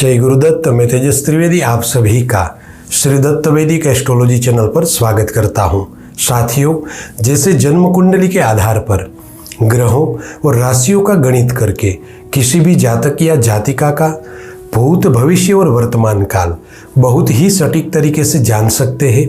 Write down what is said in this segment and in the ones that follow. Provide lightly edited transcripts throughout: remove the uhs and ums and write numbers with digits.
जय गुरुदत्त। मैं तेजस त्रिवेदी आप सभी का श्री दत्त वैदिक एस्ट्रोलॉजी चैनल पर स्वागत करता हूं। साथियों, जैसे जन्म कुंडली के आधार पर ग्रहों और राशियों का गणित करके किसी भी जातक या जातिका का भूत, भविष्य और वर्तमान काल बहुत ही सटीक तरीके से जान सकते हैं,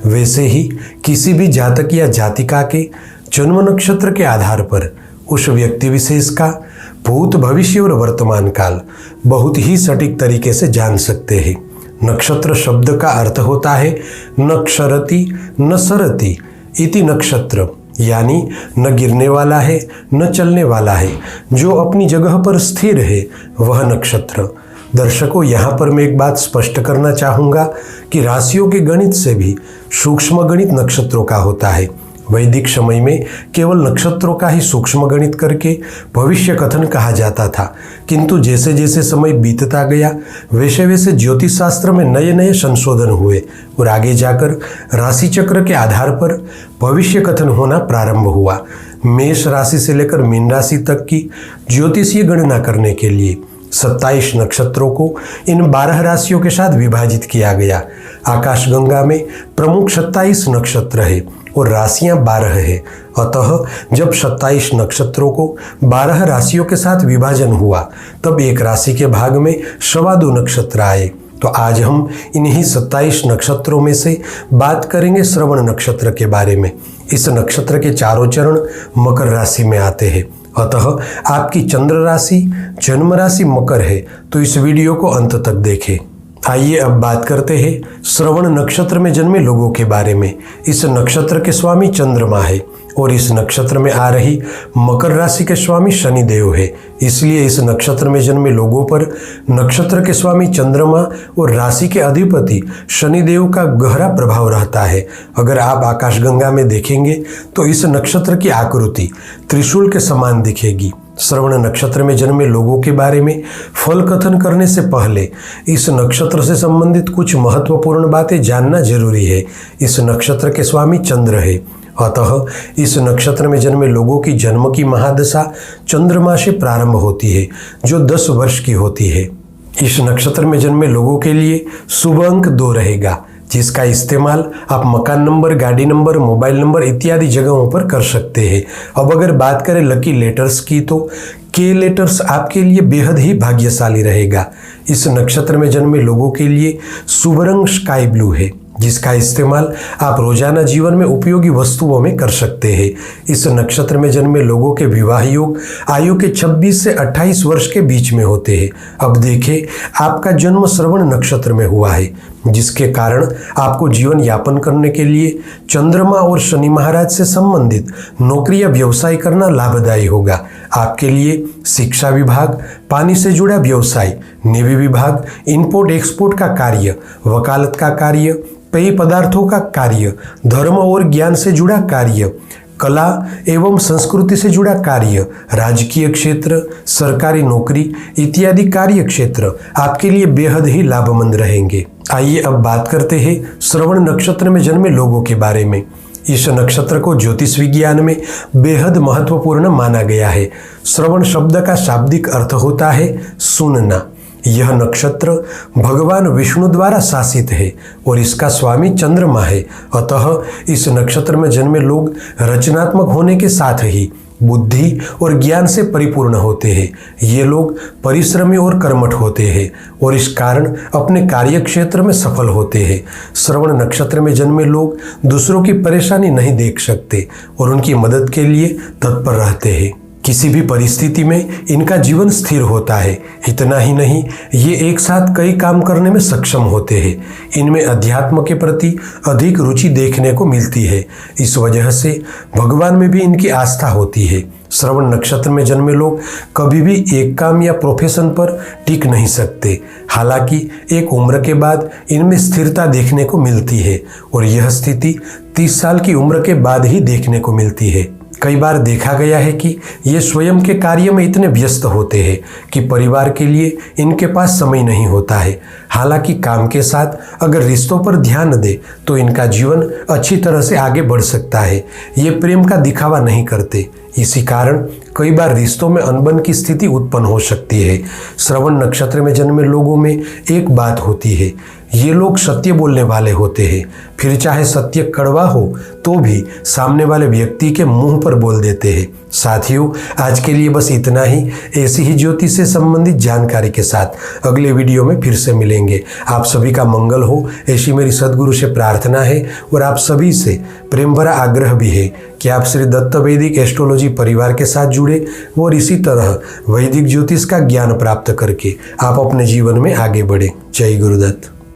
वैसे ही किसी भी जातक या जातिका के जन्म नक्षत्र के आधार पर उस व्यक्ति विशेष का भूत, भविष्य और वर्तमान काल बहुत ही सटीक तरीके से जान सकते हैं। नक्षत्र शब्द का अर्थ होता है नक्षरति न सरति इति नक्षत्र, यानी न गिरने वाला है न चलने वाला है, जो अपनी जगह पर स्थिर है वह नक्षत्र। दर्शकों, यहाँ पर मैं एक बात स्पष्ट करना चाहूँगा कि राशियों के गणित से भी सूक्ष्म गणित नक्षत्रों का होता है। वैदिक समय में केवल नक्षत्रों का ही सूक्ष्म गणित करके भविष्य कथन कहा जाता था, किंतु जैसे जैसे समय बीतता गया वैसे वैसे ज्योतिष शास्त्र में नए नए संशोधन हुए और आगे जाकर राशि चक्र के आधार पर भविष्य कथन होना प्रारंभ हुआ। मेष राशि से लेकर मीन राशि तक की ज्योतिषीय गणना करने के लिए 27 नक्षत्रों को इन 12 राशियों के साथ विभाजित किया गया। आकाशगंगा में प्रमुख 27 नक्षत्र है और राशियां 12 है। अतः जब 27 नक्षत्रों को 12 राशियों के साथ विभाजन हुआ तब एक राशि के भाग में 2.25 नक्षत्र आए। तो आज हम इन्हीं 27 नक्षत्रों में से बात करेंगे श्रवण नक्षत्र के बारे में। इस नक्षत्र के चारों चरण मकर राशि में आते हैं। अतः आपकी चंद्र राशि जन्म राशि मकर है, तो इस वीडियो को अंत तक देखें। आइए अब बात करते हैं श्रवण नक्षत्र में जन्मे लोगों के बारे में। इस नक्षत्र के स्वामी चंद्रमा है और इस नक्षत्र में आ रही मकर राशि के स्वामी शनिदेव है। इसलिए इस नक्षत्र में जन्मे लोगों पर नक्षत्र के स्वामी चंद्रमा और राशि के अधिपति शनिदेव का गहरा प्रभाव रहता है। अगर आप आकाशगंगा में देखेंगे तो इस नक्षत्र की आकृति त्रिशूल के समान दिखेगी। श्रवण नक्षत्र में जन्मे लोगों के बारे में फल कथन करने से पहले इस नक्षत्र से संबंधित कुछ महत्वपूर्ण बातें जानना जरूरी है। इस नक्षत्र के स्वामी चंद्र है, अतः इस नक्षत्र में जन्मे लोगों की जन्म की महादशा चंद्रमा से प्रारंभ होती है, जो 10 वर्ष की होती है। इस नक्षत्र में जन्मे लोगों के लिए शुभ अंक 2 रहेगा, जिसका इस्तेमाल आप मकान नंबर, गाड़ी नंबर, मोबाइल नंबर इत्यादि जगहों पर कर सकते हैं। अब अगर बात करें लकी लेटर्स की, तो के लेटर्स आपके लिए बेहद ही भाग्यशाली रहेगा। इस नक्षत्र में जन्मे लोगों के लिए शुभ रंग स्काई ब्लू है, जिसका इस्तेमाल आप रोजाना जीवन में उपयोगी वस्तुओं में कर सकते हैं। इस नक्षत्र में जन्मे लोगों के विवाह योग आयु के 26 से 28 वर्ष के बीच में होते हैं। अब देखें, आपका जन्म श्रवण नक्षत्र में हुआ है, जिसके कारण आपको जीवन यापन करने के लिए चंद्रमा और शनि महाराज से संबंधित नौकरी या व्यवसाय करना लाभदायी होगा। आपके लिए शिक्षा विभाग, पानी से जुड़ा व्यवसाय, नेवी विभाग, इंपोर्ट एक्सपोर्ट का कार्य, वकालत का कार्य, पेय पदार्थों का कार्य, धर्म और ज्ञान से जुड़ा कार्य, कला एवं संस्कृति से जुड़ा कार्य, राजकीय क्षेत्र, सरकारी नौकरी इत्यादि कार्य क्षेत्र आपके लिए बेहद ही लाभमंद रहेंगे। आइए अब बात करते हैं श्रवण नक्षत्र में जन्मे लोगों के बारे में। इस नक्षत्र को ज्योतिष विज्ञान में बेहद महत्वपूर्ण माना गया है। श्रवण शब्द का शाब्दिक अर्थ होता है सुनना। यह नक्षत्र भगवान विष्णु द्वारा शासित है और इसका स्वामी चंद्रमा है। अतः इस नक्षत्र में जन्मे लोग रचनात्मक होने के साथ ही बुद्धि और ज्ञान से परिपूर्ण होते हैं। ये लोग परिश्रमी और कर्मठ होते हैं और इस कारण अपने कार्य क्षेत्र में सफल होते हैं। श्रवण नक्षत्र में जन्मे लोग दूसरों की परेशानी नहीं देख सकते और उनकी मदद के लिए तत्पर रहते हैं। किसी भी परिस्थिति में इनका जीवन स्थिर होता है। इतना ही नहीं, ये एक साथ कई काम करने में सक्षम होते हैं। इनमें अध्यात्म के प्रति अधिक रुचि देखने को मिलती है। इस वजह से भगवान में भी इनकी आस्था होती है। श्रवण नक्षत्र में जन्मे लोग कभी भी एक काम या प्रोफेशन पर टिक नहीं सकते। हालांकि एक उम्र के बाद इनमें स्थिरता देखने को मिलती है और यह स्थिति 30 साल की उम्र के बाद ही देखने को मिलती है। कई बार देखा गया है कि ये स्वयं के कार्य में इतने व्यस्त होते हैं कि परिवार के लिए इनके पास समय नहीं होता है। हालांकि काम के साथ अगर रिश्तों पर ध्यान दे तो इनका जीवन अच्छी तरह से आगे बढ़ सकता है। ये प्रेम का दिखावा नहीं करते, इसी कारण कई बार रिश्तों में अनबन की स्थिति उत्पन्न हो सकती है। श्रवण नक्षत्र में जन्मे लोगों में एक बात होती है, ये लोग सत्य बोलने वाले होते हैं, फिर चाहे सत्य कड़वा हो तो भी सामने वाले व्यक्ति के मुंह पर बोल देते हैं। साथियों, आज के लिए बस इतना ही। ऐसी ही ज्योतिष से संबंधित जानकारी के साथ अगले वीडियो में फिर से मिलेंगे। आप सभी का मंगल हो, ऐसी मेरी सद्गुरु से प्रार्थना है और आप सभी से प्रेम भरा आग्रह भी है कि आप श्री दत्त वैदिक एस्ट्रोलॉजी परिवार के साथ जुड़े और इसी तरह वैदिक ज्योतिष का ज्ञान प्राप्त करके आप अपने जीवन में आगे बढ़े। जय गुरुदत्त।